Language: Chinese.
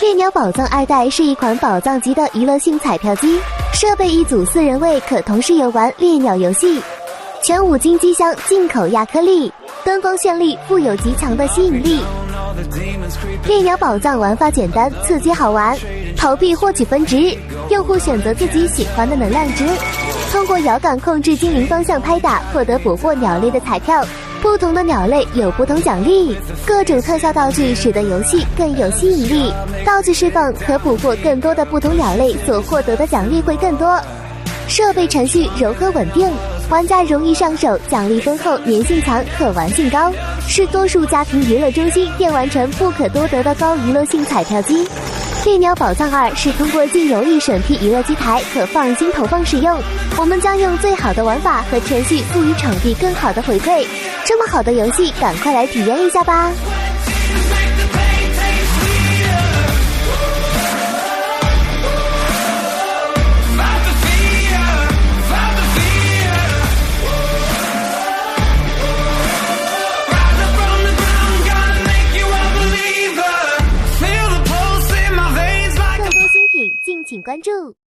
猎鸟宝藏2代是一款宝藏级的娱乐性彩票机，设备一组4人位，可同时游玩猎鸟游戏。全5金机箱，进口亚克力，灯光绚丽，富有极强的吸引力。猎鸟宝藏玩法简单，刺激好玩，投币获取分值，用户选择自己喜欢的能量值，通过摇杆控制精灵方向拍打，获得捕获鸟类的彩票。不同的鸟类有不同奖励，各种特效道具使得游戏更有吸引力。道具释放可捕获更多的不同鸟类，所获得的奖励会更多。设备程序柔和稳定，玩家容易上手，奖励丰厚，粘性强，可玩性高，是多数家庭娱乐中心电玩城不可多得的高娱乐性彩票机。猎鸟宝藏2是通过经邮艺审批娱乐机台，可放心投放使用。我们将用最好的玩法和程序赋予场地更好的回馈。这么好的游戏，赶快来体验一下吧！更多新品，敬请关注。